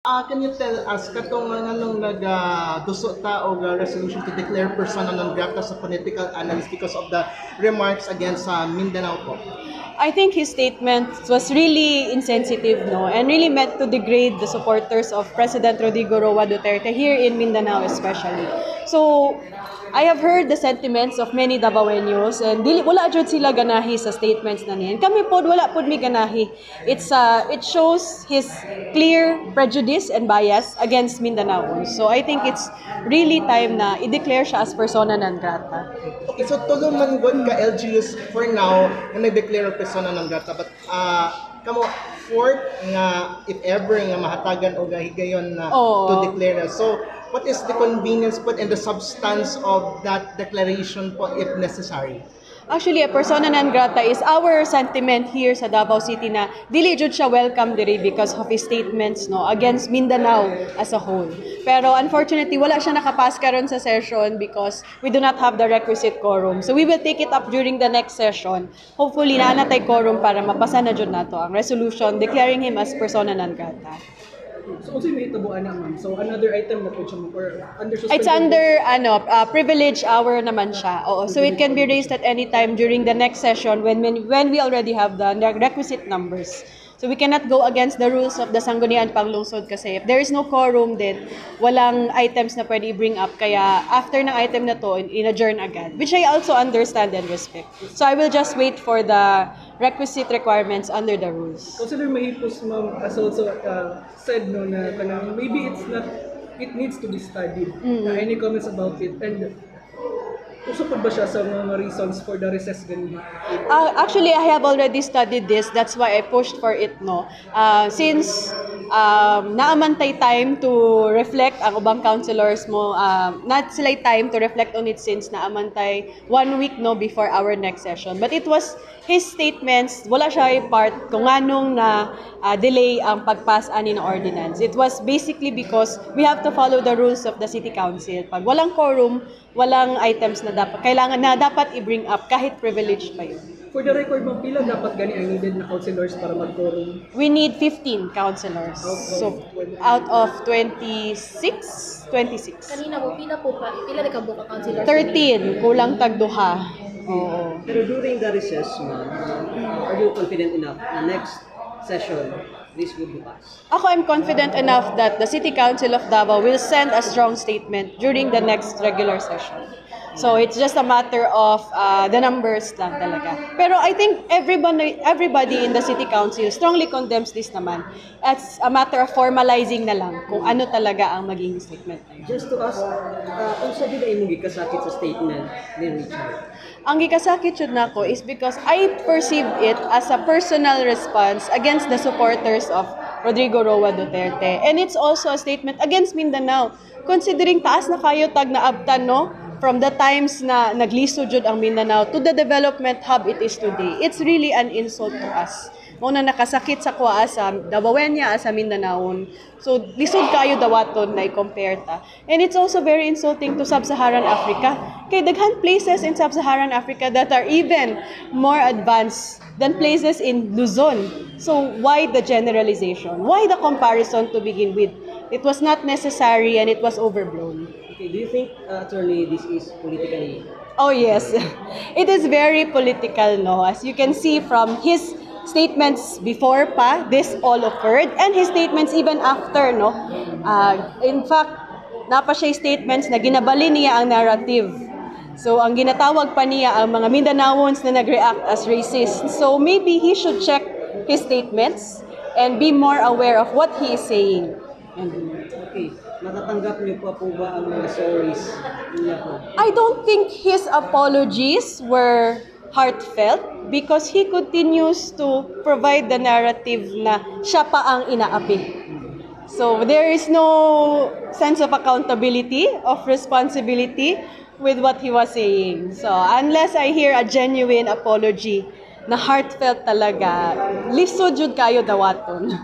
Can you tell us katong nganong nag ta og resolution to declare persona non grata sa political analyst because of the remarks against Mindanao po? I think his statement was really insensitive, no, and really meant to degrade the supporters of President Rodrigo Roa Duterte here in Mindanao especially. So, I have heard the sentiments of many Davaoenos and wala jud sila ganahi sa statements na niyan. Kami pod wala pod mi ganahi. It shows his clear prejudice and bias against Mindanaoans. So I think it's really time na i-declare siya as persona non grata. Okay, so tulo man gud ka LGUs for now na nag-declare persona non grata, but kamo fourth nga if ever nga mahatagan o gahigayon na to declare. So what is the convenience put and the substance of that declaration po if necessary? Actually, a persona non grata is our sentiment here sa Davao City na dili jud siya welcome diri because of his statements no against Mindanao as a whole. Pero unfortunately, wala siya nakapas karon sa session because we do not have the requisite quorum. So we will take it up during the next session. Hopefully, naanatay quorum para mapasa na jud nato ang resolution declaring him as persona non grata. So also may tabuan na ma'am. So another item na po siya or under suspension. It's under privilege hour naman siya. Oo. So it can be raised at any time during the next session when we already have the requisite numbers. So we cannot go against the rules of the Sangguniang Panglungsod kasi if there is no quorum then walang items na pwede i-bring up. Kaya after ng item na to, in-adjourn agad. Which I also understand and respect. So I will just wait for the requisite requirements under the rules. Consider Mahipos ma'am as also said no na maybe it needs to be studied. Any comments about it? And usapod ba siya sa mga reasons for the recess ganun? Actually, I have already studied this. That's why I pushed for it, no. Since naamantay time to reflect ang ubang councilors mo, not sila time to reflect on it since naamantay 1 week no before our next session. But it was his statements, wala siya part kung anong na delay ang pagpass ani ng ordinance. It was basically because we have to follow the rules of the city council. Pag walang quorum, walang items na dapat i-bring up kahit privilege pa yun. For the record, ma'am, pila dapat gani ang needed na councilors para mag-quorum? We need 15 councilors. So, out of 26? Kanina po, pila na kabuka councilors? 13, kulang tagduha. Oo. Pero during the recess, ma'am, are you confident enough na next session this will be passed? I'm confident enough that the City Council of Davao will send a strong statement during the next regular session. So it's just a matter of the numbers lang talaga. Pero I think everybody in the City Council strongly condemns this naman. It's a matter of formalizing na lang kung ano talaga ang maging statement. Just to ask, kung sa gina imong gikasakit sa statement ni Richard? Ang gikasakit jud nako is because I perceive it as a personal response against the supporters of Rodrigo Roa Duterte. And it's also a statement against Mindanao. Considering taas na kayo tag na abtan, no? From the times na nagliso jud ang Mindanao to the development hub it is today. It's really an insult to us. Muna nakasakit sa kuha sa Davaoenia sa Mindanaon. So lisod kayo dawaton na i-compare ta. And it's also very insulting to Sub-Saharan Africa. Kay daghan places in Sub-Saharan Africa that are even more advanced than places in Luzon. So why the generalization? Why the comparison to begin with? It was not necessary and it was overblown. Okay, do you think, attorney, this is politically? Oh yes, it is very political, no? As you can see from his statements before pa, this all occurred, and his statements even after, no? In fact, napa siya statements na ginabali niya ang narrative. So, ang ginatawag pa niya ang mga Mindanaoans na nag-react as racist. So, maybe he should check his statements and be more aware of what he is saying. Okay. Natatanggap niyo pa po ba ang mga sorries niya po? I don't think his apologies were heartfelt because he continues to provide the narrative na siya pa ang inaapi. So there is no sense of accountability, of responsibility with what he was saying. So unless I hear a genuine apology na heartfelt talaga, lisod jud kayo dawaton.